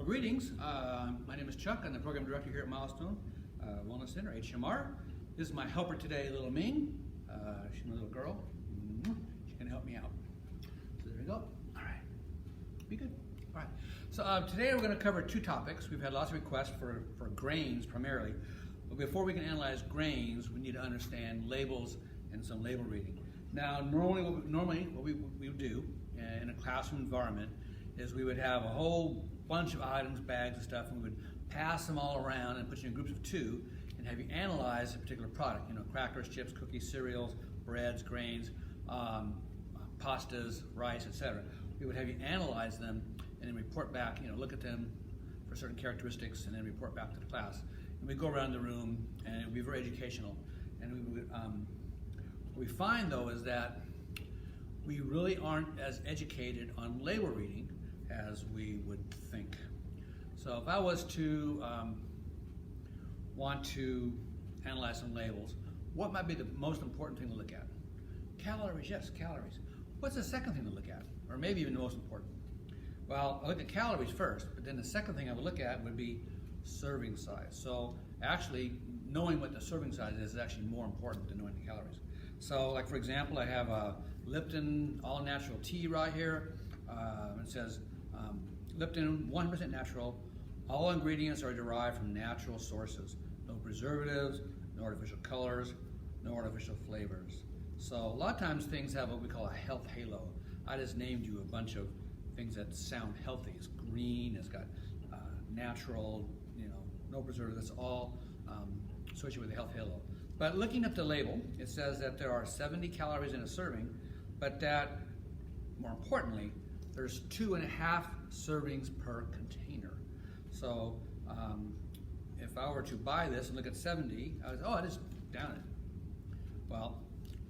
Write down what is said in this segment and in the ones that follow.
Well, greetings. My name is Chuck. I'm the program director here at Milestone Wellness Center, HMR. This is my helper today, little Ming. She's my little girl. She can help me out. So there we go. All right. Be good. All right. So today we're going to cover two topics. We've had lots of requests for grains primarily. But before we can analyze grains, we need to understand labels and some label reading. Now, normally what we would do in a classroom environment is we would have a whole bunch of items, bags and stuff, and we would pass them all around and put you in groups of two and have you analyze a particular product, you know, crackers, chips, cookies, cereals, breads, grains, pastas, rice, etc. We would have you analyze them and then report back, you know, look at them for certain characteristics and then report back to the class. And we'd go around the room and it would be very educational. And we would, what we find though is that we really aren't as educated on label reading as we would think. So if I was to want to analyze some labels, what might be the most important thing to look at? Calories, yes, calories. What's the second thing to look at? Or maybe even the most important? Well, I look at calories first, but then the second thing I would look at would be serving size. So actually, knowing what the serving size is actually more important than knowing the calories. So like for example, I have a Lipton all-natural tea right here. It says Lipton 100% natural. All ingredients are derived from natural sources. No preservatives, no artificial colors, no artificial flavors. So a lot of times things have what we call a health halo. I just named you a bunch of things that sound healthy. It's green, it's got natural, you know, no preservatives. That's all associated with the health halo. But looking at the label, it says that there are 70 calories in a serving, but that, more importantly, there's 2.5 servings per container. So if I were to buy this and look at 70, I was, oh, I just down it. Well,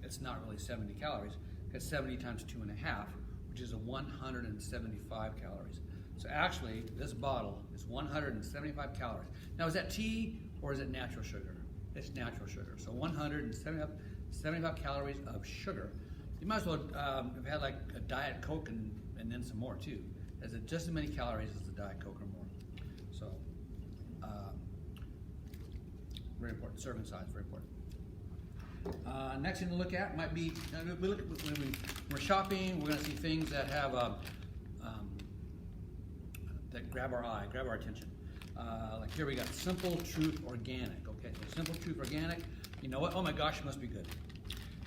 it's not really 70 calories. It's 70 times 2.5, which is 175 calories. So actually, this bottle is 175 calories. Now, is that tea or is it natural sugar? It's natural sugar. So 175 calories of sugar. You might as well have had like a Diet Coke and then some more too. Is it just as many calories as the Diet Coke or more? So, very important. Serving size, very important. Next thing to look at might be, when we're shopping, we're going to see things that have that grab our eye, grab our attention. Like here we got Simple Truth Organic. Okay, so Simple Truth Organic. You know what? Oh my gosh, it must be good.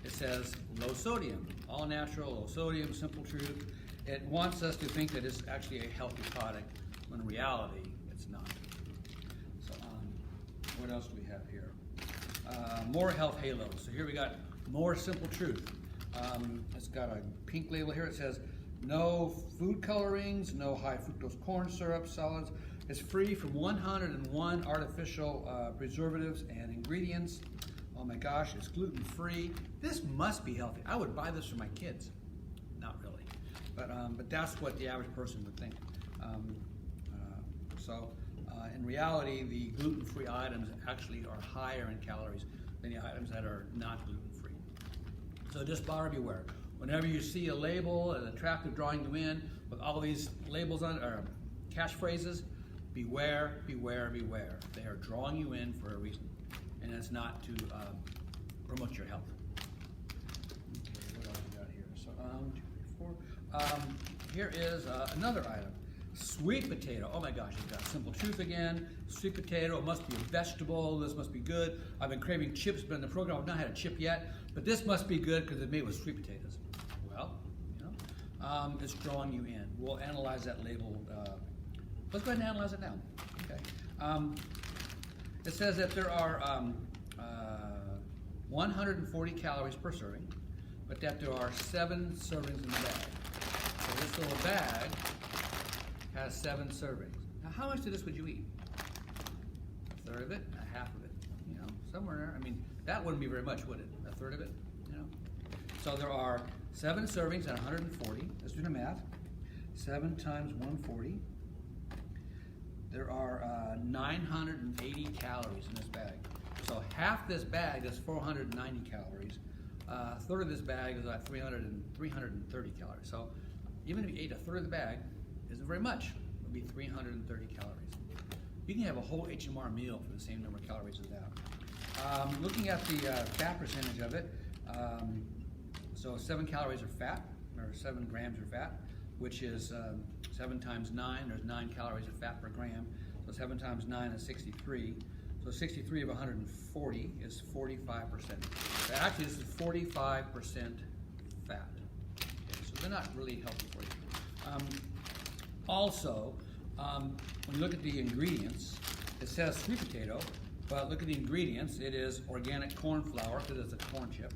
It says low sodium, all natural, low sodium, Simple Truth. It wants us to think that it's actually a healthy product, when in reality, it's not. So, what else do we have here? More health halos. So here we got more Simple Truth. It's got a pink label here. It says no food colorings, no high fructose corn syrup, solids. It's free from 101 artificial preservatives and ingredients. Oh my gosh, it's gluten-free. This must be healthy. I would buy this for my kids. Not really, but that's what the average person would think. In reality, the gluten-free items actually are higher in calories than the items that are not gluten-free. So just buyer beware. Whenever you see a label, an attractive drawing you in with all these labels on or catchphrases, beware, beware, beware. They are drawing you in for a reason, and it's not to promote your health. Okay, what else we got here? So, 2, 3, 4. Here is another item. Sweet potato. Oh my gosh, it's got Simple Truth again. Sweet potato. It must be a vegetable. This must be good. I've been craving chips, but in the program I've not had a chip yet. But this must be good because it's made with sweet potatoes. Well, you know, it's drawing you in. We'll analyze that label. Let's go ahead and analyze it now. Okay. It says that there are 140 calories per serving, but that there are 7 servings in the bag. So this little bag has 7 servings. Now, how much of this would you eat? A third of it? A half of it? You know, somewhere there. I mean, that wouldn't be very much, would it? A third of it? You know. So there are 7 servings at 140. Let's do the math. 7 times 140. There are 980 calories in this bag. So half this bag is 490 calories. A third of this bag is like 330 calories. So even if you ate a third of the bag, isn't very much. would be 330 calories. You can have a whole HMR meal for the same number of calories as that. Looking at the fat percentage of it, so 7 calories are fat, or 7 grams are fat, which is 7 times 9, there's 9 calories of fat per gram, so 7 times 9 is 63. So 63 of 140 is 45%. So actually, this is 45% fat. Okay, so they're not really healthy for you. Also, when you look at the ingredients, it says sweet potato, but look at the ingredients. It is organic corn flour, because it's a corn chip,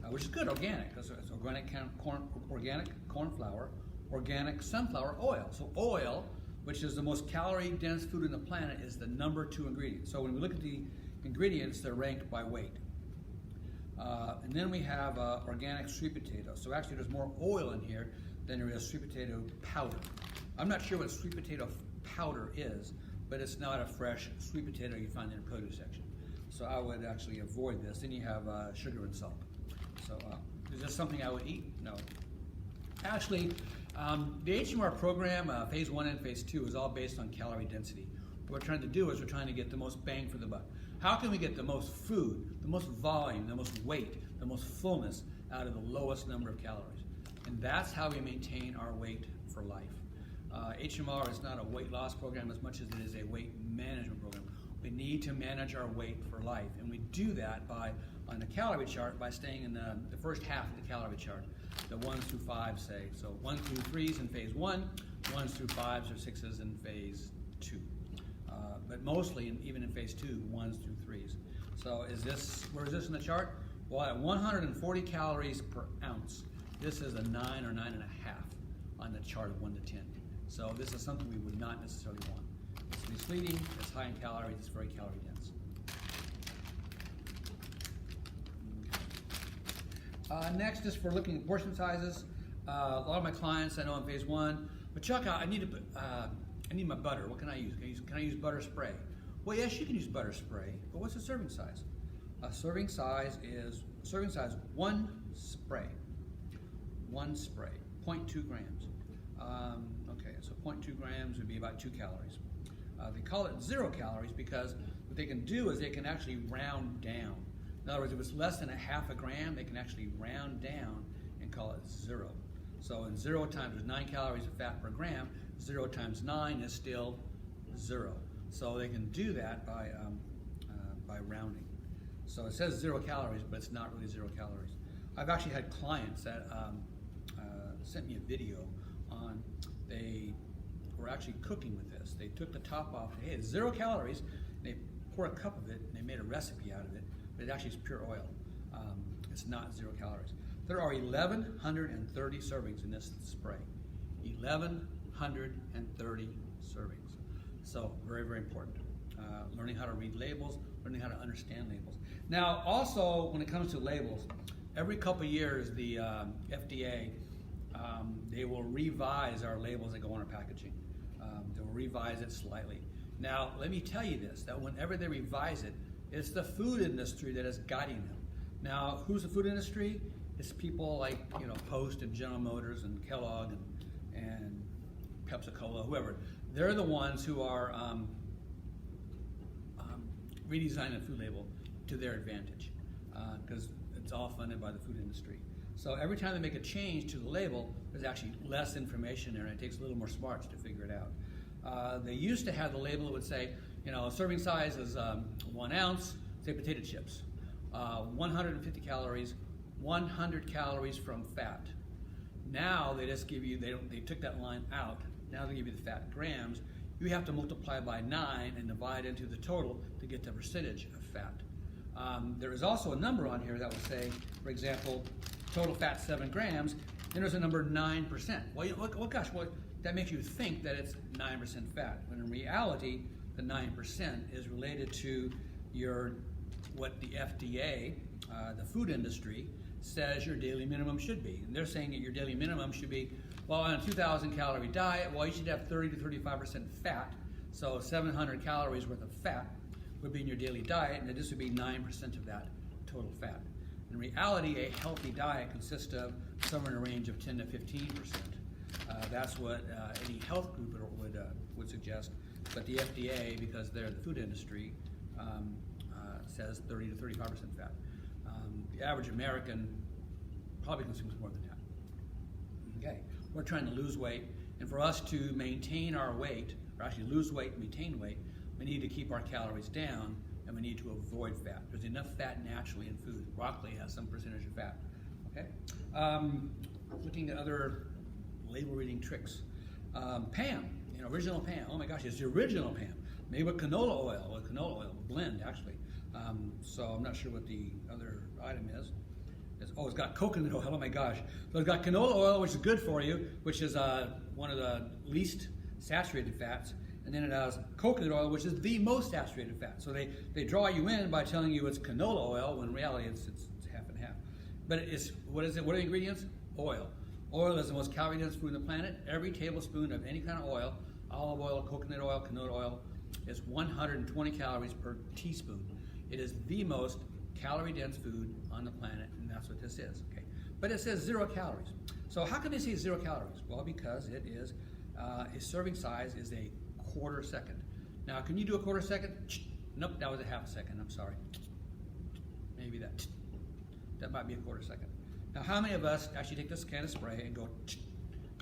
which is good, organic. It's organic corn flour, organic sunflower oil. So oil, which is the most calorie-dense food on the planet, is the number 2 ingredient. So when we look at the ingredients, they're ranked by weight. And then we have organic sweet potato. So actually there's more oil in here than there is sweet potato powder. I'm not sure what sweet potato powder is, but it's not a fresh sweet potato you find in the produce section. So I would actually avoid this. Then you have sugar and salt. So is this something I would eat? No. Actually, the HMR program, phase 1 and phase 2, is all based on calorie density. What we're trying to do is we're trying to get the most bang for the buck. How can we get the most food, the most volume, the most weight, the most fullness out of the lowest number of calories? And that's how we maintain our weight for life. HMR is not a weight loss program as much as it is a weight management program. We need to manage our weight for life, and we do that by, on the calorie chart, by staying in the first half of the calorie chart, the 1s through 5s say. So 1 through 3s in phase 1, 1s through 5s or 6s in phase 2. But mostly, even in phase 2, 1s through 3s. So where is this in the chart? Well, at 140 calories per ounce, this is a 9 or 9.5 on the chart of 1 to 10. So this is something we would not necessarily want. It's misleading, it's high in calories, it's very calorie dense. Next is for looking at portion sizes. A lot of my clients I know in phase 1, but Chuck, I need my butter. What can I use? Can I use butter spray? Well, yes, you can use butter spray, but what's the serving size? A serving size is 1 spray. 1 spray, 0.2 grams. Okay, so 0.2 grams would be about 2 calories. They call it 0 calories because what they can do is they can actually round down. In other words, if it's less than a half a gram, they can actually round down and call it 0. So in 0 times, there's 9 calories of fat per gram. 0 times 9 is still 0. So they can do that by rounding. So it says 0 calories, but it's not really 0 calories. I've actually had clients that sent me a video on, they were actually cooking with this. They took the top off, hey, it's 0 calories, and they pour a cup of it, and they made a recipe out of it, but it actually is pure oil. It's not 0 calories. There are 1,130 servings in this spray. 1,130 servings. So very, very important. Learning how to read labels, learning how to understand labels. Now, also, when it comes to labels, every couple of years, the FDA, they will revise our labels that go on our packaging. They will revise it slightly. Now, let me tell you this, that whenever they revise it, it's the food industry that is guiding them. Now, who's the food industry? It's people like, Post and General Motors and Kellogg and Pepsi-Cola, whoever. They're the ones who are redesigning the food label to their advantage because it's all funded by the food industry. So every time they make a change to the label, there's actually less information there, and it takes a little more smarts to figure it out. They used to have the label that would say, serving size is 1 ounce, say potato chips, 150 calories, 100 calories from fat. Now they just give you, they took that line out, now they give you the fat grams. You have to multiply by 9 and divide into the total to get the percentage of fat. There is also a number on here that will say, for example, total fat 7 grams, and there's a number 9%. Well, that makes you think that it's 9% fat, when in reality, the 9% is related to what the FDA, the food industry, says your daily minimum should be. And they're saying that your daily minimum should be, well, on a 2,000 calorie diet, well, you should have 30 to 35% fat. So 700 calories worth of fat would be in your daily diet, and this would be 9% of that total fat. In reality, a healthy diet consists of somewhere in a range of 10 to 15%. That's what any health group would suggest. But the FDA, because they're the food industry, says 30 to 35% fat. The average American probably consumes more than that. Okay, we're trying to lose weight, and for us to maintain our weight, or actually lose weight and maintain weight, we need to keep our calories down, and we need to avoid fat. There's enough fat naturally in food. Broccoli has some percentage of fat. Okay, looking at other label reading tricks. Pam, original Pam. Oh my gosh, it's the original Pam. Made with canola oil, blend actually. So I'm not sure what the other item is. It's got coconut oil. Oh my gosh. So it's got canola oil, which is good for you, which is one of the least saturated fats. And then it has coconut oil, which is the most saturated fat. So they draw you in by telling you it's canola oil, when in reality it's half and half. But what is it? What are the ingredients? Oil. Oil is the most calorie-dense food on the planet. Every tablespoon of any kind of oil, olive oil, coconut oil, canola oil, is 120 calories per teaspoon. It is the most calorie-dense food on the planet, and that's what this is. Okay, but it says 0 calories. So how can they say 0 calories? Well, because it is its serving size is a quarter second. Now, can you do a quarter second? Nope, that was a half a second. I'm sorry. Maybe that might be a quarter second. Now, how many of us actually take this can of spray and go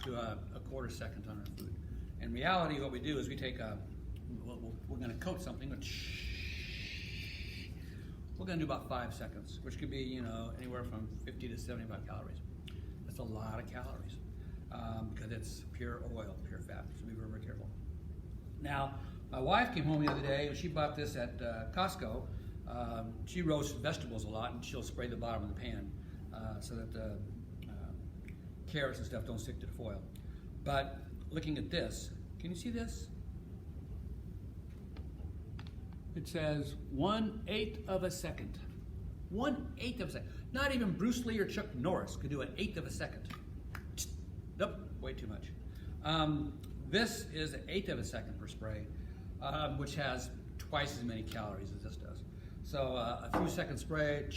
to a quarter second on our food? In reality, what we do is we take we're going to coat something. We're going to do about 5 seconds, which could be anywhere from 50 to 75 calories. That's a lot of calories because it's pure oil, pure fat. So be very, very careful. Now, my wife came home the other day and she bought this at Costco. She roasts vegetables a lot, and she'll spray the bottom of the pan so that the carrots and stuff don't stick to the foil. But looking at this, can you see this? It says 1/8 of a second. 1/8 of a second. Not even Bruce Lee or Chuck Norris could do 1/8 of a second. Nope, way too much. This is 1/8 of a second per spray, which has twice as many calories as this does. So a few second spray,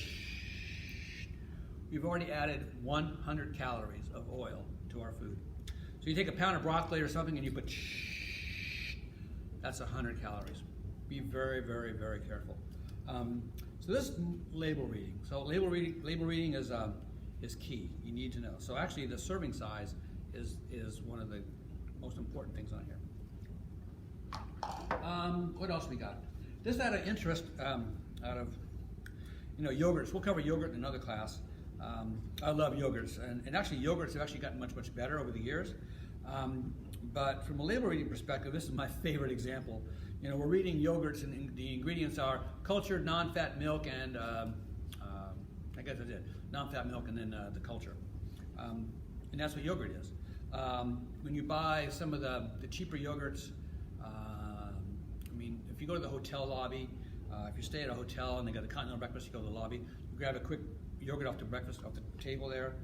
we've already added 100 calories of oil to our food. So you take a pound of broccoli or something and you put that's 100 calories. Be very, very, very careful. So this label reading. So label reading is key. You need to know. So actually, the serving size is one of the most important things on here. What else we got? This out of interest, out of yogurts. We'll cover yogurt in another class. I love yogurts, and actually yogurts have actually gotten much, much better over the years. But from a label reading perspective, this is my favorite example. We're reading yogurts, and the ingredients are cultured non-fat milk, and I guess that's it, non-fat milk, and then the culture. And that's what yogurt is. When you buy some of the cheaper yogurts, if you go to the hotel lobby, if you stay at a hotel and they got a continental breakfast, you go to the lobby, you grab a quick yogurt off the table there.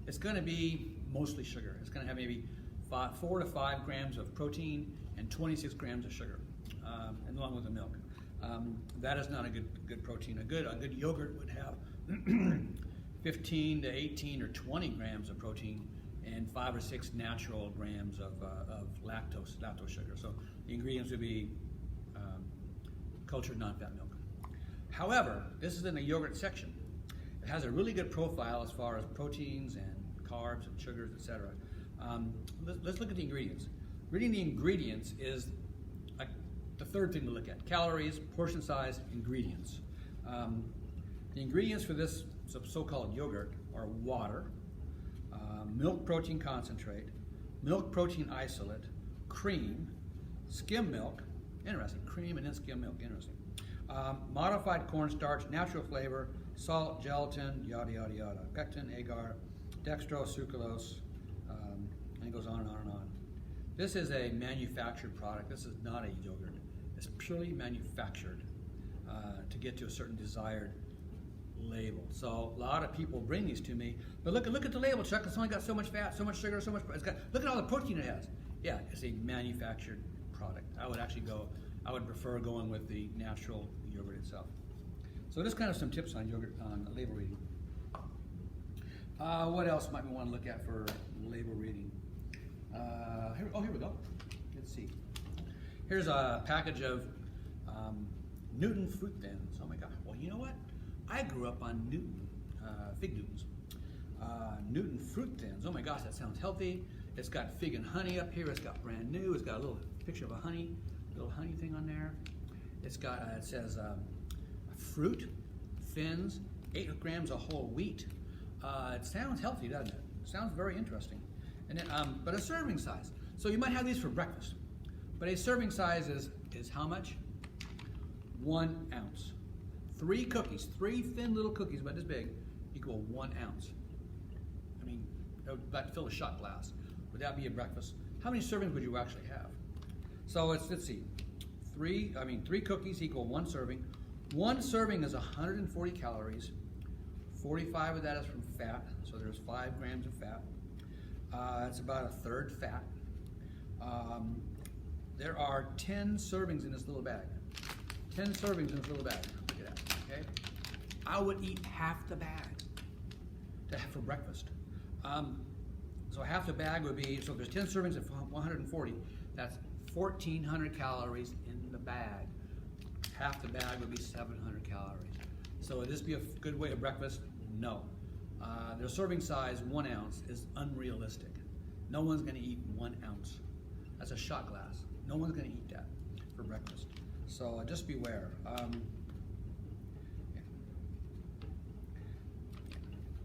It's going to be mostly sugar. It's going to have maybe 4 to 5 grams of protein and 26 grams of sugar, and along with the milk. That is not a good protein. A good yogurt would have 15 to 18 or 20 grams of protein and 5 or 6 natural grams of lactose sugar. So the ingredients would be cultured non-fat milk. However, this is in the yogurt section. It has a really good profile as far as proteins and carbs and sugars, etc. Let's look at the ingredients. Reading the ingredients is the third thing to look at. Calories, portion size, ingredients. The ingredients for this so-called yogurt are water, milk protein concentrate, milk protein isolate, cream, skim milk, interesting, cream and then skim milk, interesting, modified cornstarch, natural flavor, salt, gelatin, yada, yada, yada, pectin, agar, dextrose, sucralose, and it goes on and on and on. This is a manufactured product. This is not a yogurt. It's purely manufactured to get to a certain desired label. So a lot of people bring these to me, but look at the label, Chuck. It's only got so much fat, so much sugar, so much. Look at all the protein it has. Yeah, it's a manufactured product. I would prefer going with the natural yogurt itself. So just kind of some tips on yogurt, on label reading. What else might we want to look at for label reading? Here we go. Let's see. Here's a package of Newton fruit thins. Oh my God. Well, you know what? I grew up on Newton, fig Newtons. Newton fruit thins. Oh my gosh, that sounds healthy. It's got fig and honey up here. It's got brand new. It's got a little picture of a little honey thing on there. It's got, it says fruit, thins, 8 grams of whole wheat. It sounds healthy, doesn't it? Sounds very interesting. And then, but a serving size. So you might have these for breakfast. But a serving size is how much? 1 ounce. 3 cookies, 3 thin little cookies about this big, equal 1 ounce. I mean, that fill a shot glass. Would that be a breakfast? How many servings would you actually have? So let's see. 3 cookies equal 1 serving. 1 serving is 140 calories. 45 of that is from fat, so there's 5 grams of fat. It's about 1/3 fat. There are 10 servings in this little bag. 10 servings in this little bag. Look at that, okay? I would eat half the bag for breakfast. So half the bag would be, so if there's 10 servings of 140, that's 1,400 calories in the bag. Half the bag would be 700 calories. So would this be a good way of breakfast? No. Their serving size, 1 ounce, is unrealistic. No one's gonna eat 1 ounce. That's a shot glass. No one's gonna eat that for breakfast. So just beware.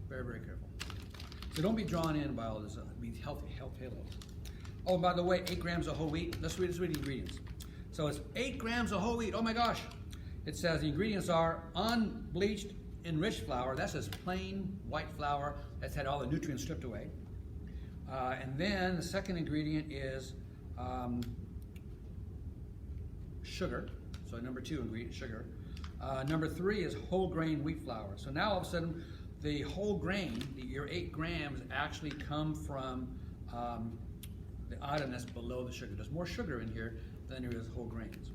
Very, very careful. So don't be drawn in by all this, be healthy halos. Oh, by the way, 8 grams of whole wheat. Let's read the ingredients. So it's 8 grams of whole wheat. Oh my gosh. It says the ingredients are unbleached enriched flour. That's just plain white flour that's had all the nutrients stripped away. And then the second ingredient is sugar. So number 2 ingredient, sugar. Number 3 is whole grain wheat flour. So now all of a sudden, the whole grain, your 8 grams, actually come from the item that's below the sugar. There's more sugar in here than there is whole grains.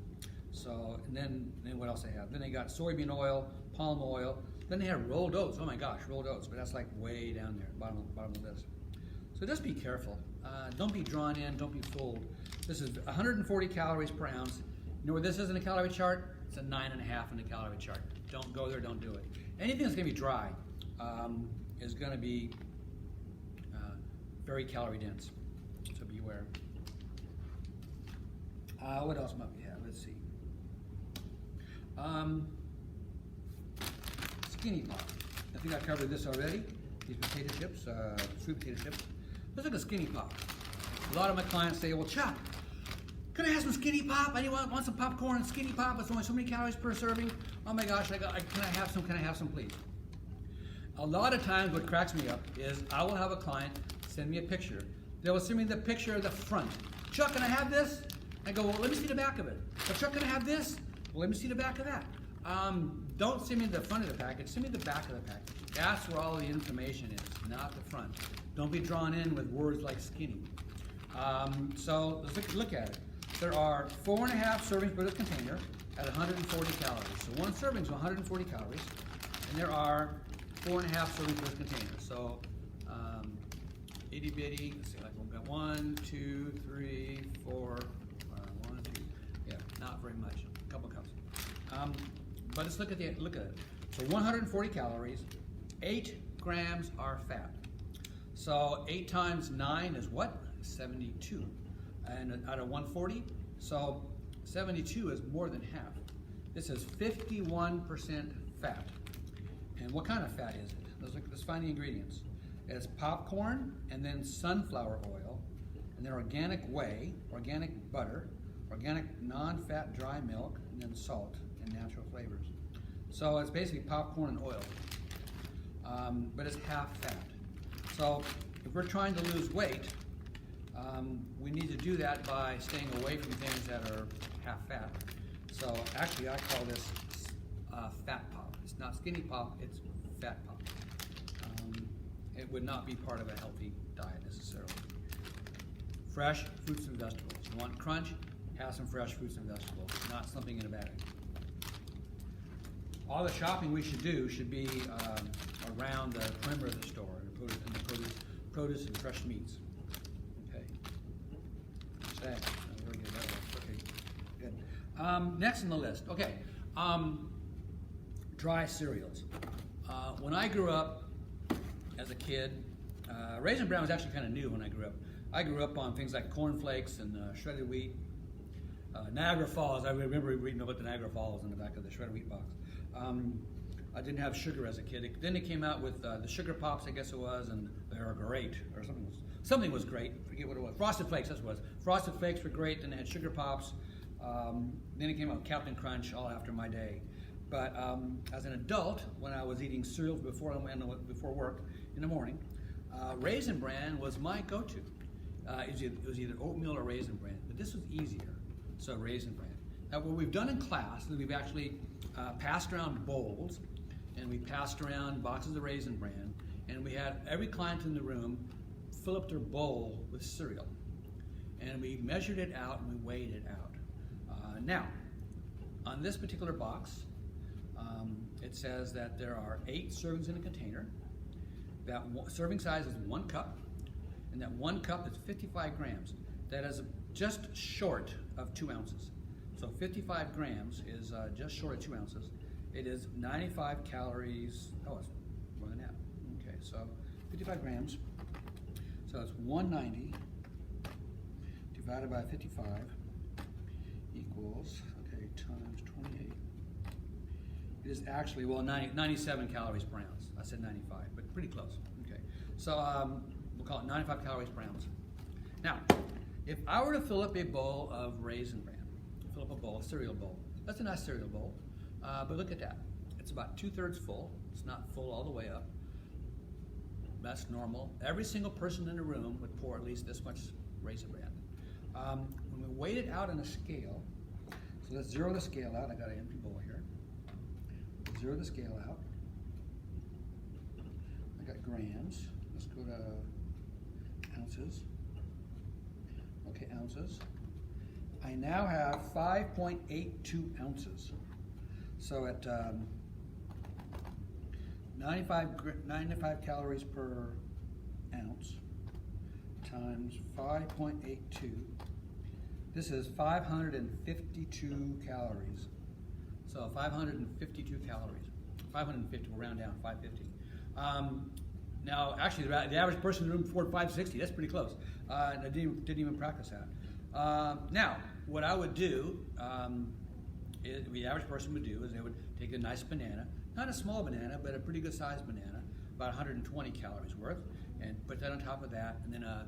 So, and then what else they have? Then they got soybean oil, palm oil. Then they have rolled oats. Oh my gosh, rolled oats. But that's like way down there, bottom of this. So just be careful. Don't be drawn in. Don't be fooled. This is 140 calories per ounce. You know where this is in the calorie chart? It's a 9.5 in the calorie chart. Don't go there. Don't do it. Anything that's going to be dry is going to be very calorie dense. So beware. What else might we have? Let's see. Skinny pop. I think I covered this already. These potato chips, sweet potato chips. Let's look at skinny pop. A lot of my clients say, well, Chuck, can I have some skinny pop? I want some popcorn and skinny pop. It's only so many calories per serving. Oh my gosh, can I have some? Can I have some, please? A lot of times what cracks me up is I will have a client send me a picture. They will send me the picture of the front. Chuck, can I have this? I go, well, let me see the back of it. Well, Chuck, can I have this? Well, let me see the back of that. Don't send me the front of the package, send me the back of the package. That's where all the information is, not the front. Don't be drawn in with words like skinny. So let's look at it. There are 4.5 servings per this container at 140 calories. So 1 serving is 140 calories, and there are 4.5 servings per this container. So itty bitty, let's see, like we've got 1, 2, 3, 4, 1, 2, yeah, not very much, a couple cups. But let's look at it. So 140 calories, 8 grams are fat. So 8 times 9 is what? 72. And out of 140, so 72 is more than half. This is 51% fat. And what kind of fat is it? Let's find the ingredients. It's popcorn, and then sunflower oil, and then organic whey, organic butter, organic non-fat dry milk, and then salt and natural flavors. So it's basically popcorn and oil, but it's half fat. So if we're trying to lose weight, we need to do that by staying away from things that are half fat. So actually I call this fat pop. It's not skinny pop, it's fat pop. It would not be part of a healthy diet necessarily. Fresh fruits and vegetables. You want crunch? Have some fresh fruits and vegetables, not something in a bag. All the shopping we should do should be around the perimeter of the store, in the produce and fresh meats. Okay. say. Oh, very good. That works. Okay, good. Next on the list. Okay, dry cereals. When I grew up as a kid, Raisin Bran was actually kind of new when I grew up. I grew up on things like Corn Flakes and shredded wheat. Niagara Falls, I remember reading about the Niagara Falls in the back of the shredded wheat box. I didn't have sugar as a kid. Then they came out with the Sugar Pops, I guess it was, and they were great, or something was great. I forget what it was. Frosted Flakes, that's what it was. Frosted Flakes were great, then they had Sugar Pops. Then it came out with Captain Crunch all after my day. But as an adult, when I was eating cereals before work in the morning, Raisin Bran was my go-to. It was either oatmeal or Raisin Bran, but this was easier. So Raisin Bran. Now what we've done in class is we've actually passed around bowls, and we passed around boxes of Raisin Bran, and we had every client in the room fill up their bowl with cereal. And we measured it out and we weighed it out. Now, on this particular box, it says that there are 8 servings in a container. That serving size is 1 cup, and that 1 cup is 55 grams. That is just short of 2 ounces. So 55 grams is just short of 2 ounces. It is 95 calories. Oh, it's more than that. Okay, so 55 grams. So it's 190 divided by 55 equals, okay, times 28. It is actually, well, 97 calories per ounce. I said 95, but pretty close. Okay, so we'll call it 95 calories per ounce. Now, if I were to fill up a bowl of Raisin Bran, fill up a bowl, a cereal bowl, that's a nice cereal bowl, but look at that. It's about 2/3 full. It's not full all the way up. That's normal. Every single person in the room would pour at least this much Raisin Bran. When we weighed it out on a scale, so let's zero the scale out. I got an empty bowl here. Zero the scale out. I got grams. Let's go to ounces. Okay, ounces. I now have 5.82 ounces. So at 95 calories per ounce times 5.82, this is 552 calories. So 552 calories. 550, we'll round down, 550. Now, actually, the average person in the room poured 560. That's pretty close. I didn't even practice that. Now, what I would do, the average person would do is they would take a nice banana, not a small banana, but a pretty good sized banana, about 120 calories worth, and put that on top of that, and then a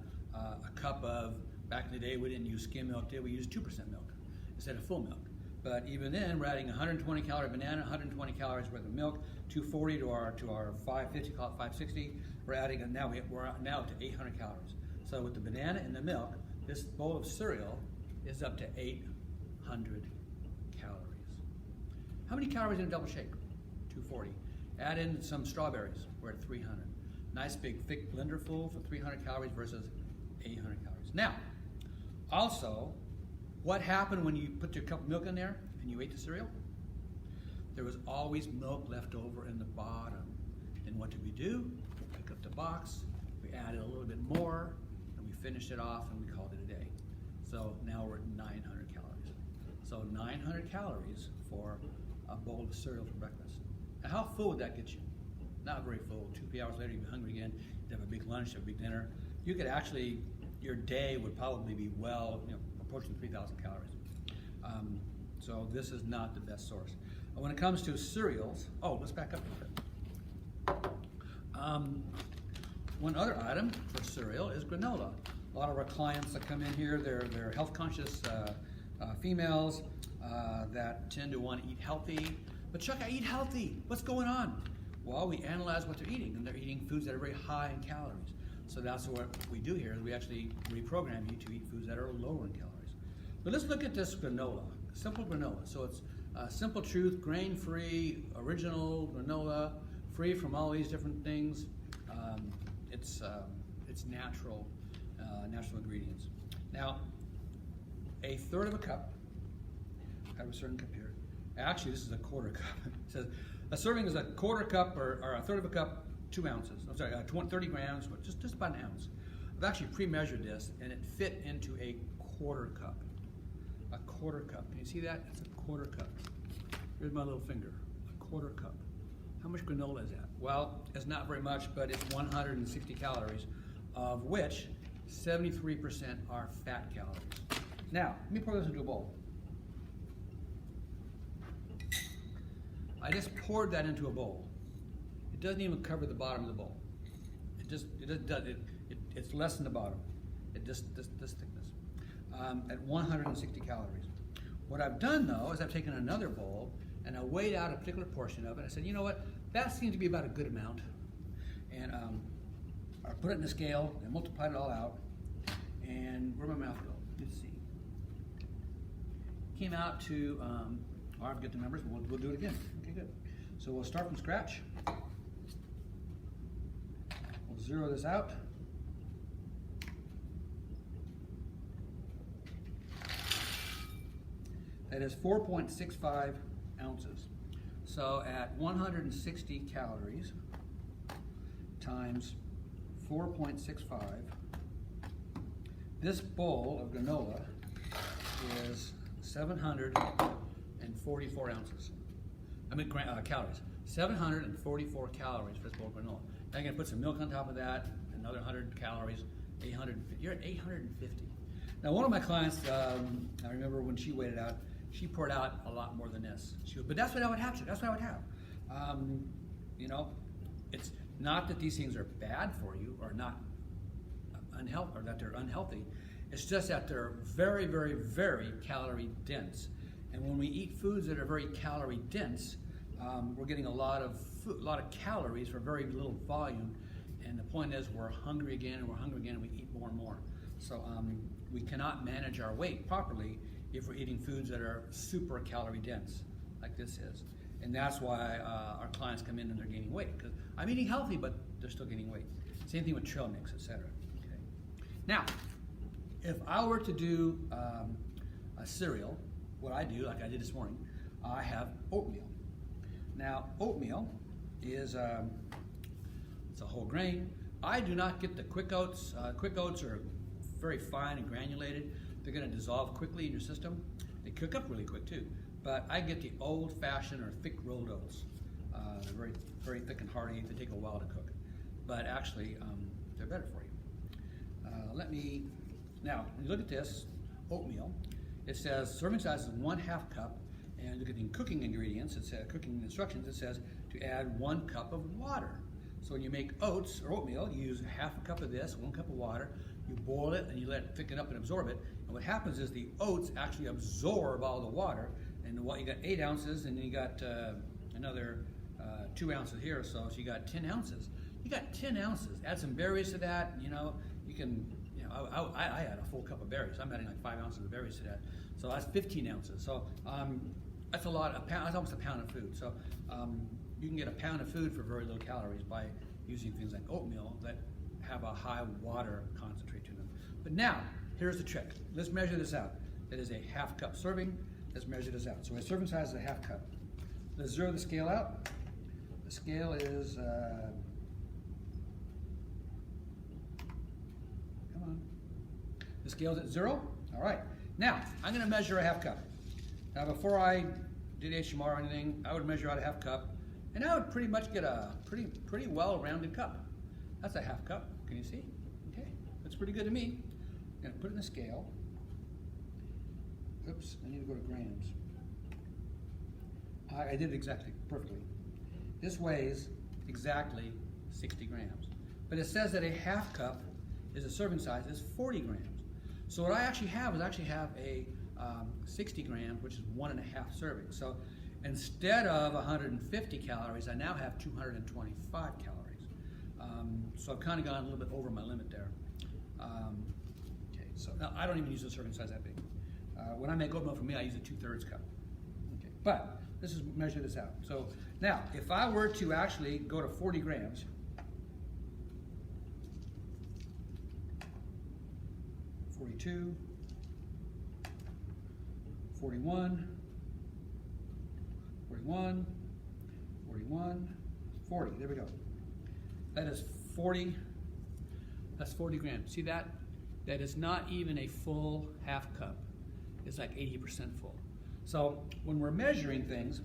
cup of, back in the day we didn't use skim milk, we used 2% milk instead of full milk. But even then, we're adding 120 calorie banana, 120 calories worth of milk, 240 to our 550, call it 560. We're adding, we're now to 800 calories. So with the banana and the milk, this bowl of cereal is up to 800 calories. How many calories in a double shake? 240. Add in some strawberries, we're at 300. Nice big thick blender full for 300 calories versus 800 calories. Now, also, what happened when you put your cup of milk in there and you ate the cereal? There was always milk left over in the bottom. And what did we do? We picked up the box, we added a little bit more, and we finished it off and we called it a day. So now we're at 900 calories. So 900 calories for a bowl of cereal for breakfast. Now how full would that get you? Not very full. 2 hours later you'd be hungry again. You'd have a big lunch, a big dinner. You could actually, your day would probably be well, approaching 3,000 calories. So this is not the best source. When it comes to cereals, let's back up a bit. One other item for cereal is granola. A lot of our clients that come in here, they're health conscious females that tend to want to eat healthy. But Chuck, I eat healthy. What's going on? Well, we analyze what they're eating, and they're eating foods that are very high in calories. So that's what we do here, is we actually reprogram you to eat foods that are lower in calories. But let's look at this granola, simple granola. So it's Simple Truth, grain-free, original granola, free from all these different things. It's natural ingredients. Now, 1/3 of a cup. I have a certain cup here. Actually, this is a 1/4 cup. It says a serving is a 1/4 cup or 1/3 of a cup, 2 ounces. I'm sorry, 30 grams, but just about an ounce. I've actually pre-measured this, and it fit into a quarter cup. A quarter cup. Can you see that? It's a quarter cup. Here's my little finger. A quarter cup. How much granola is that? Well, it's not very much, but it's 160 calories, of which 73% are fat calories. Now, let me pour this into a bowl. I just poured that into a bowl. It doesn't even cover the bottom of the bowl. It's less than the bottom. This thickness. At 160 calories. What I've done though is I've taken another bowl and I weighed out a particular portion of it. I said, you know what? That seems to be about a good amount. And I put it in the scale and multiplied it all out. And where'd my mouth go? Let's see. Came out to, I forget the numbers, but we'll do it again. Okay, good. So we'll start from scratch. We'll zero this out. That is 4.65 ounces. So at 160 calories times 4.65, this bowl of granola is 744 ounces. I mean calories. 744 calories for this bowl of granola. Now I'm going to put some milk on top of that, another 100 calories, 850. You're at 850. Now one of my clients, I remember when she weighed it out, she poured out a lot more than this. She goes, but that's what I would have. That's what I would have. You know, it's not that these things are bad for you or not unhealthy or that they're unhealthy. It's just that they're very, very, very calorie dense. And when we eat foods that are very calorie dense, we're getting a lot of calories for very little volume. And the point is, we're hungry again, and we're hungry again, and we eat more and more. So we cannot manage our weight properly if we're eating foods that are super calorie dense, like this is. And that's why our clients come in and they're gaining weight, because I'm eating healthy, but they're still gaining weight. Same thing with trail mix, etc. Okay. Now, if I were to do a cereal, what I do, like I did this morning, I have oatmeal. Now, oatmeal is it's a whole grain. I do not get the quick oats. Quick oats are very fine and granulated. They're going to dissolve quickly in your system. They cook up really quick too. But I get the old-fashioned or thick rolled oats. They're very, very thick and hearty. They take a while to cook, but actually they're better for you. Now when you look at this oatmeal, it says serving size is 1/2 cup, and look at the cooking ingredients. It says cooking instructions. It says to add 1 cup of water. So when you make oats or oatmeal, you use 1/2 cup of this, 1 cup of water. You boil it and you let it thicken up and absorb it. And what happens is the oats actually absorb all the water. And what you got 8 ounces, and then you got another 2 ounces here, so you got 10 ounces. You got 10 ounces. Add some berries to that. You know, you can. You know, I add a full cup of berries. I'm adding like 5 ounces of berries to that. So that's 15 ounces. So that's a lot. That's almost a pound of food. So you can get a pound of food for very low calories by using things like oatmeal that have a high water concentrate to them. But now, here's the trick. Let's measure this out. That is a 1/2 cup serving. Let's measure this out. So my serving size is a 1/2 cup. Let's zero the scale out. The scale is, come on. The scale's at 0. All right. Now, I'm going to measure a 1/2 cup. Now, before I did HMR or anything, I would measure out a 1/2 cup, and I would pretty much get a pretty well-rounded cup. That's a 1/2 cup. Can you see? Okay. That's pretty good to me. I'm going to put it in the scale. Oops, I need to go to grams. I did it exactly, perfectly. This weighs exactly 60 grams. But it says that a 1/2 cup is a serving size is 40 grams. So what I actually have is a 60 grams, which is 1.5 servings. So instead of 150 calories, I now have 225 calories. So I've kind of gone a little bit over my limit there. Okay, so now I don't even use a serving size that big. When I make oatmeal for me, I use a 2/3 cup. Okay, but let's just measure this out. So now, if I were to actually go to 40 grams, (42), 41, 41, 41, 40. There we go. That is 40. That's 40 grams. See that? that is not even a full half cup. It's like 80% full. So when we're measuring things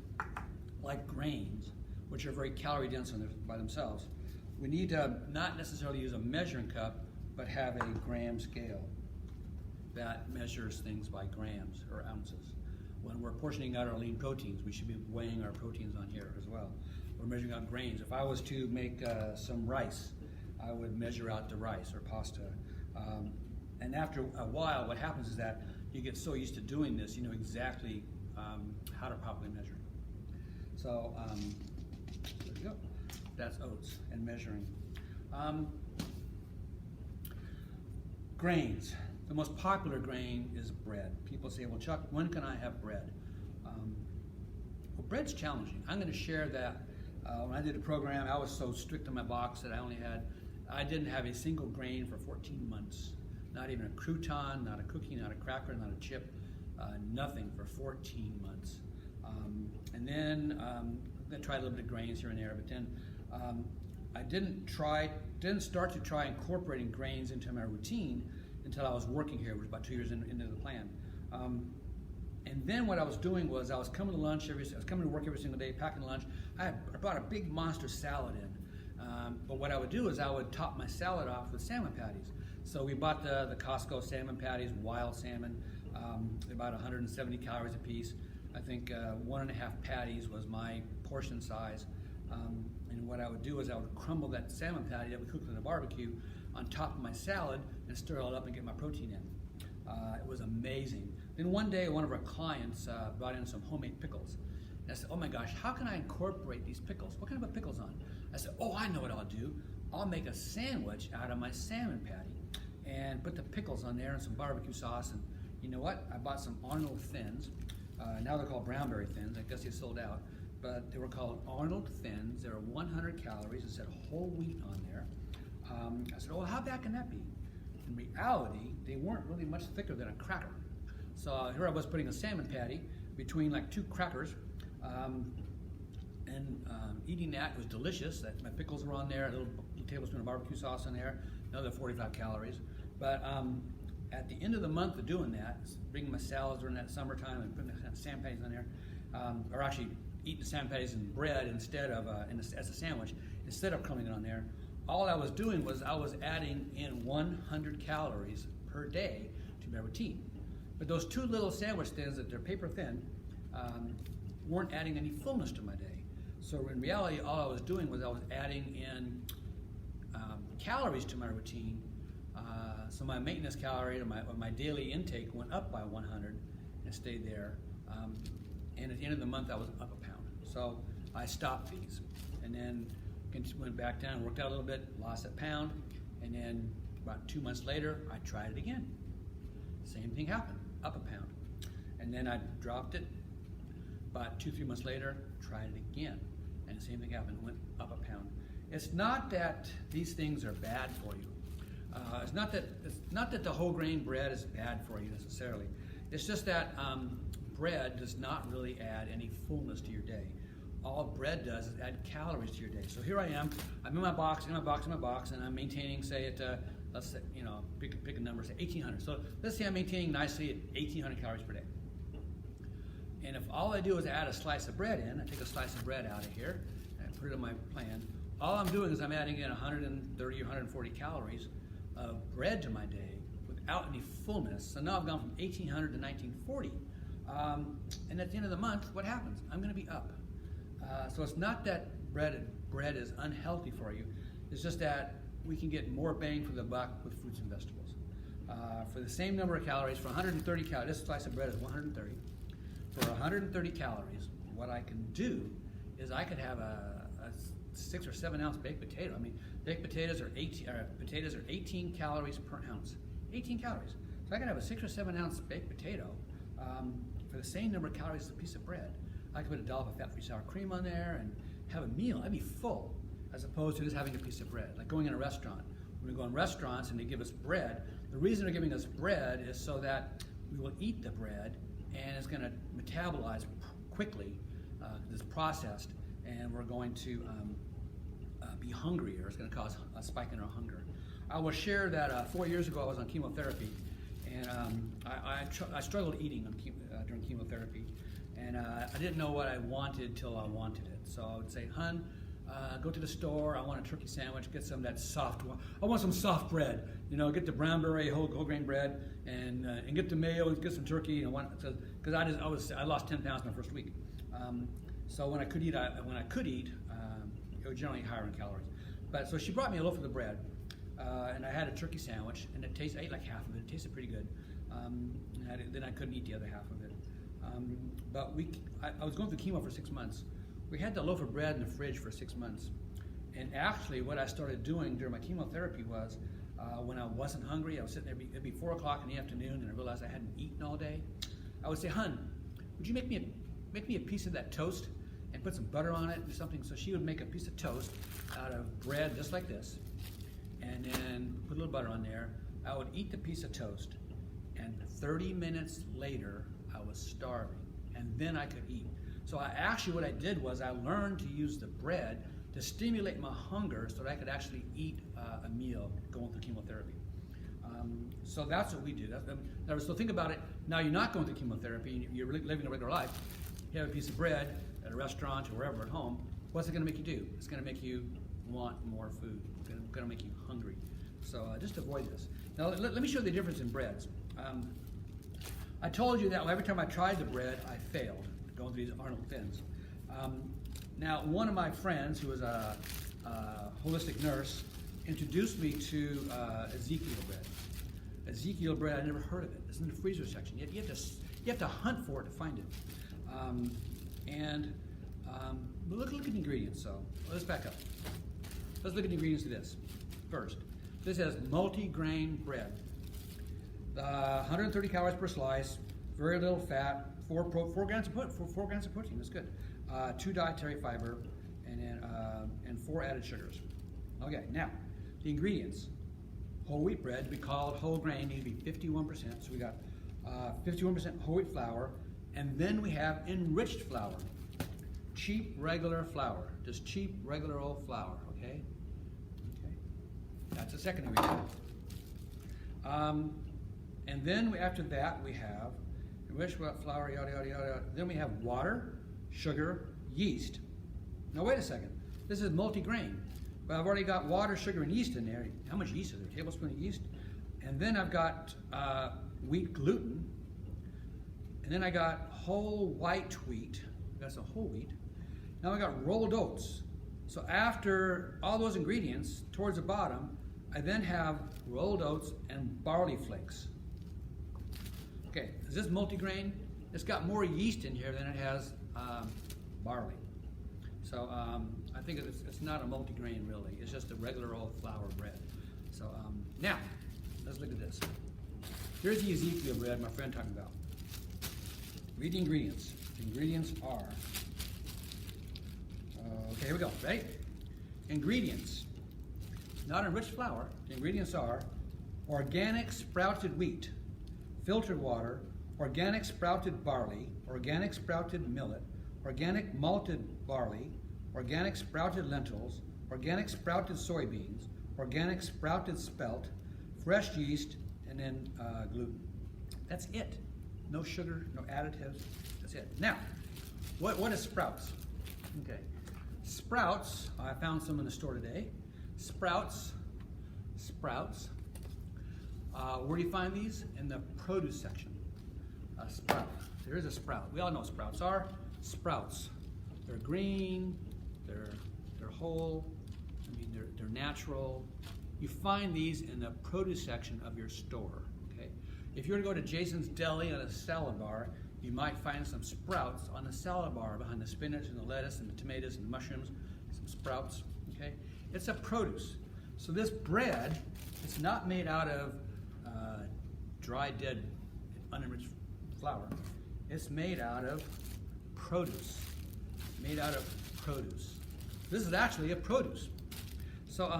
like grains, which are very calorie dense by themselves, we need to not necessarily use a measuring cup, but have a gram scale that measures things by grams or ounces. When we're portioning out our lean proteins, we should be weighing our proteins on here as well. We're measuring out grains. If I was to make some rice, I would measure out the rice or pasta. And after a while, what happens is that you get so used to doing this, you know exactly how to properly measure. So there you go. That's oats and measuring. Grains. The most popular grain is bread. People say, well, Chuck, when can I have bread? Well, bread's challenging. I'm going to share that. When I did the program, I was so strict on my box that I didn't have a single grain for 14 months. Not even a crouton, not a cookie, not a cracker, not a chip, nothing for 14 months. And then I tried a little bit of grains here and there, but then I didn't start to try incorporating grains into my routine until I was working here, which was about 2 years into the plan. And then what I was doing was I was coming to work every single day, packing lunch. I brought a big monster salad in. But what I would do is I would top my salad off with salmon patties. So we bought the Costco salmon patties, wild salmon, about 170 calories a piece. I think 1.5 patties was my portion size. And what I would do is I would crumble that salmon patty that we cooked in a barbecue on top of my salad and stir it all up and get my protein in. It was amazing. Then one day, one of our clients brought in some homemade pickles. And I said, oh my gosh, how can I incorporate these pickles? What can I put pickles on? I said, oh, I know what I'll do. I'll make a sandwich out of my salmon patty and put the pickles on there and some barbecue sauce. And you know what? I bought some Arnold Thins. Now they're called Brownberry Thins. I guess they sold out. But they were called Arnold Thins. They were 100 calories. It said whole wheat on there. I said, oh, how bad can that be? In reality, they weren't really much thicker than a cracker. So here I was putting a salmon patty between like 2 crackers, and eating that was delicious. My pickles were on there, a little tablespoon of barbecue sauce on there, another 45 calories. But at the end of the month of doing that, bringing my salads during that summertime and putting the salmon patties on there, or actually eating the salmon patties and bread instead of as a sandwich, instead of crumbling it on there, all I was doing was I was adding in 100 calories per day to my routine. But those 2 little sandwich thins that they're paper thin weren't adding any fullness to my day. So in reality, all I was doing was I was adding in calories to my routine. So my maintenance calorie or my daily intake went up by 100 and stayed there. And at the end of the month, I was up a pound. So I stopped these and then went back down, worked out a little bit, lost a pound, and then about 2 months later, I tried it again. Same thing happened, up a pound. And then I dropped it. About 2-3 months later, tried it again, and the same thing happened, went up a pound. It's not that these things are bad for you. It's not that the whole grain bread is bad for you necessarily. It's just that bread does not really add any fullness to your day. All bread does is add calories to your day. So here I am, I'm in my box, and I'm maintaining, say, let's say, pick a number, say 1,800. So let's say I'm maintaining nicely at 1,800 calories per day. And if all I do is add a slice of bread in, I take a slice of bread out of here, and I put it in my plan, all I'm doing is I'm adding in 130 or 140 calories of bread to my day without any fullness. So now I've gone from 1,800 to 1,940. And at the end of the month, what happens? I'm going to be up. So it's not that bread is unhealthy for you. It's just that we can get more bang for the buck with fruits and vegetables. For the same number of calories, for 130 calories, this slice of bread is 130. For 130 calories, what I can do is I could have a 6 or 7 ounce baked potato. I mean, baked potatoes are 18 calories per ounce. 18 calories. So I could have a 6 or 7 ounce baked potato for the same number of calories as a piece of bread. I could put a dollop of fat-free sour cream on there and have a meal. I'd be full, as opposed to just having a piece of bread. Like going in a restaurant. When we go in restaurants and they give us bread, the reason they're giving us bread is so that we will eat the bread and it's going to metabolize quickly. It's processed, and we're going to be hungrier. It's going to cause a spike in our hunger. I will share that 4 years ago I was on chemotherapy, and I struggled eating on during chemotherapy, and I didn't know what I wanted till I wanted it. So I would say, "Hun, go to the store. I want a turkey sandwich. Get some of that soft. I want some soft bread. You know, get the brown beret whole grain bread, and get the mayo and get some turkey. And because I lost 10 pounds in my first week. So when I could eat, it was generally higher in calories. But so she brought me a loaf of the bread, and I had a turkey sandwich, and I ate like half of it. It tasted pretty good. Then I couldn't eat the other half of it. But I was going through chemo for 6 months. We had the loaf of bread in the fridge for 6 months. And actually what I started doing during my chemotherapy was, when I wasn't hungry, I was sitting there, it'd be 4 o'clock in the afternoon, and I realized I hadn't eaten all day. I would say, "Hun, would you make me a piece of that toast and put some butter on it or something?" So she would make a piece of toast out of bread just like this, and then put a little butter on there. I would eat the piece of toast, and 30 minutes later, I was starving, and then I could eat. So what I did was I learned to use the bread to stimulate my hunger so that I could actually eat a meal going through chemotherapy. So that's what we do. So think about it. Now you're not going through chemotherapy, you're living a regular life. You have a piece of bread at a restaurant or wherever at home. What's it going to make you do? It's going to make you want more food. It's going to make you hungry. So just avoid this. Now let me show you the difference in breads. I told you that every time I tried the bread, I failed, going through these Arnold Thins. Now, one of my friends, who was a holistic nurse, introduced me to Ezekiel bread. Ezekiel bread, I never heard of it. It's in the freezer section. You have to hunt for it to find it. But look at the ingredients. So let's back up. Let's look at the ingredients of this first. This has multi-grain bread. 130 calories per slice, very little fat, 4 grams of protein. That's good. 2 dietary fiber, and 4 added sugars. Okay, now the ingredients. Whole wheat bread, we call it whole grain, need to be 51%. So we got 51% whole wheat flour, and then we have enriched flour, cheap regular flour, just cheap regular old flour. Okay. That's the second ingredient. And then after that we have enriched flour, yada yada yada. Then we have water, sugar, yeast. Now wait a second. This is multi-grain, but I've already got water, sugar, and yeast in there. How much yeast is there? A tablespoon of yeast. And then I've got wheat gluten. And then I got whole white wheat. That's a whole wheat. Now I got rolled oats. So after all those ingredients, towards the bottom, I then have rolled oats and barley flakes. Okay, is this multigrain? It's got more yeast in here than it has barley. So I think it's not a multigrain really. It's just a regular old flour bread. So now, let's look at this. Here's the Ezekiel bread my friend talking about. Read the ingredients. The ingredients are, okay, here we go, ready? Ingredients. Not enriched flour. The ingredients are organic sprouted wheat, filtered water, organic sprouted barley, organic sprouted millet, organic malted barley, organic sprouted lentils, organic sprouted soybeans, organic sprouted spelt, fresh yeast, and then gluten. That's it. No sugar, no additives. That's it. Now, what is sprouts? Okay, sprouts. I found some in the store today. Sprouts. Where do you find these? In the produce section. A sprout. There is a sprout. We all know what sprouts are. Sprouts. They're green. They're whole. I mean, they're natural. You find these in the produce section of your store. Okay. If you were to go to Jason's Deli on a salad bar, you might find some sprouts on the salad bar behind the spinach and the lettuce and the tomatoes and the mushrooms. Some sprouts. Okay. It's a produce. So this bread, it's not made out of dry, dead, unenriched flour. It's made out of produce. This is actually a produce. So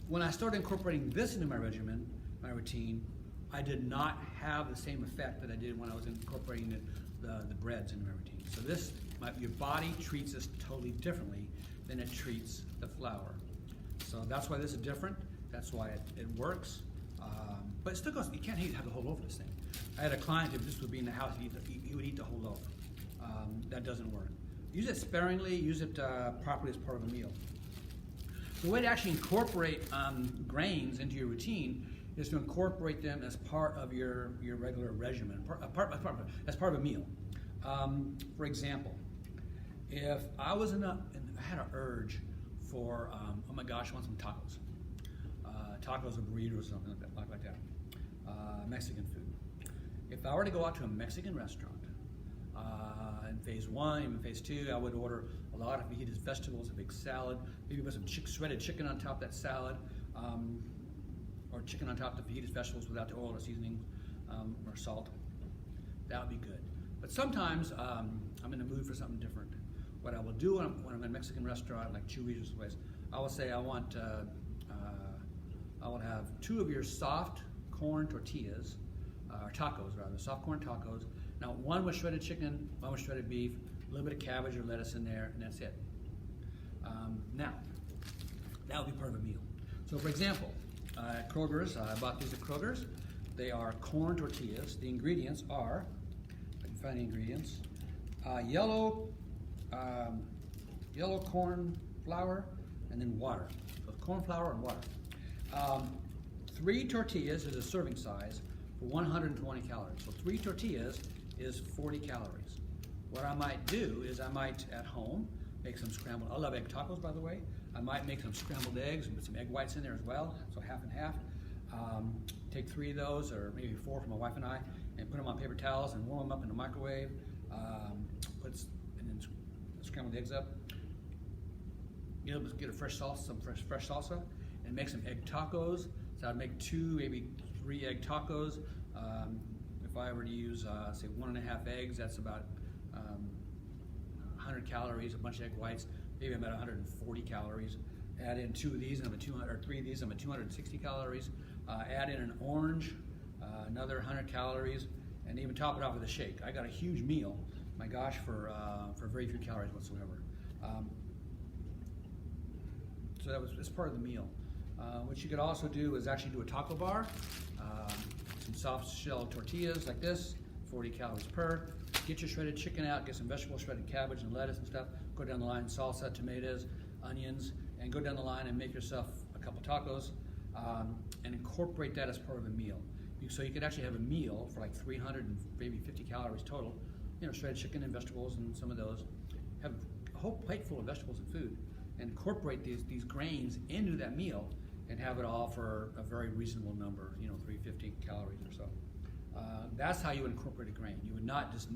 when I started incorporating this into my regimen, my routine, I did not have the same effect that I did when I was incorporating the breads into my routine. So your body treats this totally differently than it treats the flour. So that's why this is different. That's why it works. But it still goes, you can't have the whole loaf of this thing. I had a client, if this would be in the house, he would eat the whole loaf. That doesn't work. Use it sparingly, use it properly as part of a meal. The way to actually incorporate grains into your routine is to incorporate them as part of your regular regimen, as part of a meal. For example, if I was I had an urge for, oh my gosh, I want some tacos. Tacos or burritos or something like that. Mexican food. If I were to go out to a Mexican restaurant, in phase 1, even phase 2, I would order a lot of fajitas vegetables, a big salad, maybe put some shredded chicken on top of that salad, or chicken on top of the fajitas vegetables without the oil or seasoning or salt. That would be good. But sometimes I'm in the mood for something different. What I will do when I'm in a Mexican restaurant like Chuy's or someplace, I will say I will have 2 of your soft corn tortillas, or tacos rather, soft corn tacos. Now 1 with shredded chicken, 1 with shredded beef, a little bit of cabbage or lettuce in there, and that's it. Now, that will be part of a meal. So for example, at Kroger's, I bought these at Kroger's. They are corn tortillas. The ingredients are, if I can find the ingredients, yellow corn flour and then water. So corn flour and water. 3 tortillas is a serving size for 120 calories. So 3 tortillas is 40 calories. What I might do is I might, at home, make some scrambled, I love egg tacos, by the way. I might make some scrambled eggs and put some egg whites in there as well, so half and half. Take 3 of those, or maybe 4 for my wife and I, and put them on paper towels and warm them up in the microwave. And then scramble the eggs up. Get a fresh salsa, some fresh salsa, and make some egg tacos. So I'd make 2, maybe 3 egg tacos. If I were to use, say 1.5 eggs, that's about 100 calories. A bunch of egg whites, maybe about 140 calories. Add in 2 of these, and I'm at 200, or 3 of these, I'm at 260 calories. Add in an orange, another 100 calories, and even top it off with a shake. I got a huge meal, my gosh, for very few calories whatsoever. So that's part of the meal. What you could also do is actually do a taco bar, some soft shell tortillas like this, 40 calories per. Get your shredded chicken out, get some vegetables, shredded cabbage and lettuce and stuff. Go down the line, salsa, tomatoes, onions, and go down the line and make yourself a couple tacos and incorporate that as part of a meal. So you could actually have a meal for like 300 and maybe 50 calories total. Shredded chicken and vegetables and some of those. Have a whole plate full of vegetables and food, and incorporate these grains into that meal, and have it all for a very reasonable number, 350 calories or so. That's how you would incorporate a grain. You would not just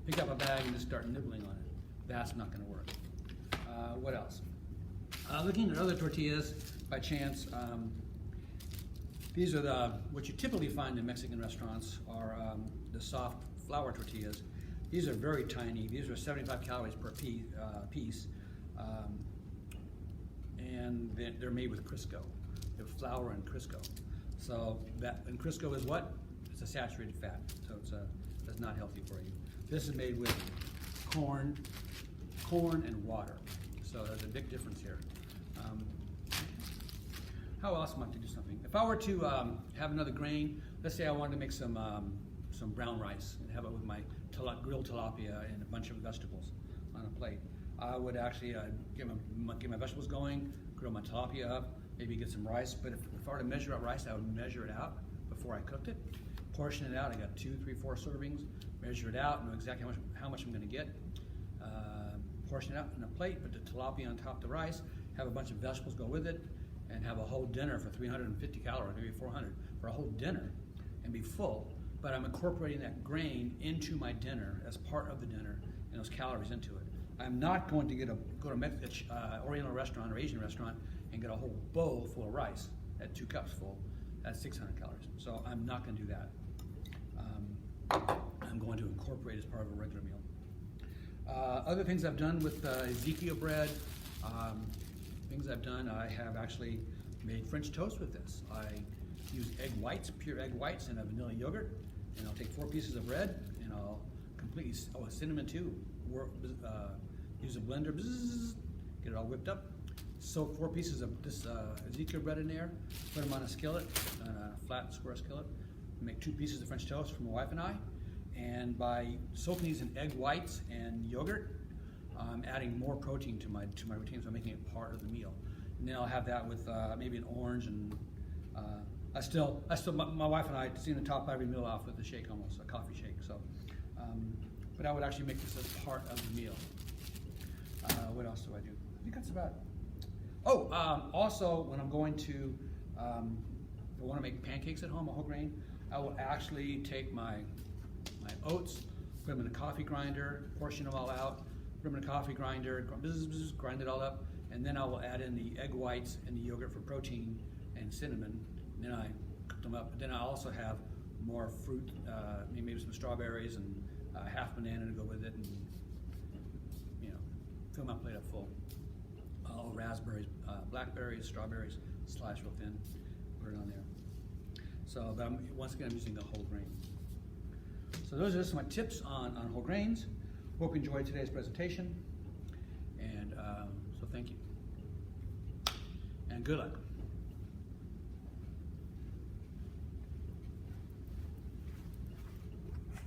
pick up a bag and just start nibbling on it. That's not going to work. What else? Looking at other tortillas, by chance, these are what you typically find in Mexican restaurants are the soft flour tortillas. These are very tiny. These are 75 calories per piece, and they're made with Crisco. They have flour and Crisco. So and Crisco is what? It's a saturated fat, so that's not healthy for you. This is made with corn and water. So there's a big difference here. How else might I do something? If I were to have another grain, let's say I wanted to make some brown rice and have it with my grilled tilapia and a bunch of vegetables on a plate. I would actually get my vegetables going, grill my tilapia up, maybe get some rice. But if I were to measure out rice, I would measure it out before I cooked it, portion it out. I got 2, 3, 4 servings. Measure it out, know exactly how much I'm going to get. Portion it out in a plate, put the tilapia on top of the rice, have a bunch of vegetables go with it, and have a whole dinner for 350 calories, maybe 400 for a whole dinner, and be full. But I'm incorporating that grain into my dinner as part of the dinner, and those calories into it. I'm not going to go to an Oriental restaurant or Asian restaurant and get a whole bowl full of rice at 2 cups full. That's 600 calories. So I'm not going to do that. I'm going to incorporate as part of a regular meal. Other things I've done with Ezekiel bread, things I've done, I have actually made French toast with this. I use egg whites, pure egg whites, and a vanilla yogurt, and I'll take 4 pieces of bread, and I'll completely, cinnamon too, use a blender, get it all whipped up, soak 4 pieces of this Ezekiel bread in there, put them on a skillet, a flat square skillet, make 2 pieces of French toast for my wife and I. And by soaking these in egg whites and yogurt, I'm adding more protein to my routine, so I'm making it part of the meal. And then I'll have that with maybe an orange, and my wife and I seem to top every meal off with a shake, almost a coffee shake. So, but I would actually make this as part of the meal. What else do I do? I think that's about it. Oh, also when I'm going to, if I want to make pancakes at home, a whole grain, I will actually take my oats, put them in a coffee grinder, portion them all out, put them in a coffee grinder, grind it all up, and then I will add in the egg whites and the yogurt for protein and cinnamon. And then I cook them up. But then I also have more fruit, maybe some strawberries and half banana to go with it, and fill my plate up full. All raspberries, blackberries, strawberries, sliced real thin, put it on there. So, but once again, I'm using a whole grain. So those are just my tips on whole grains. Hope you enjoyed today's presentation, and so thank you, and good luck.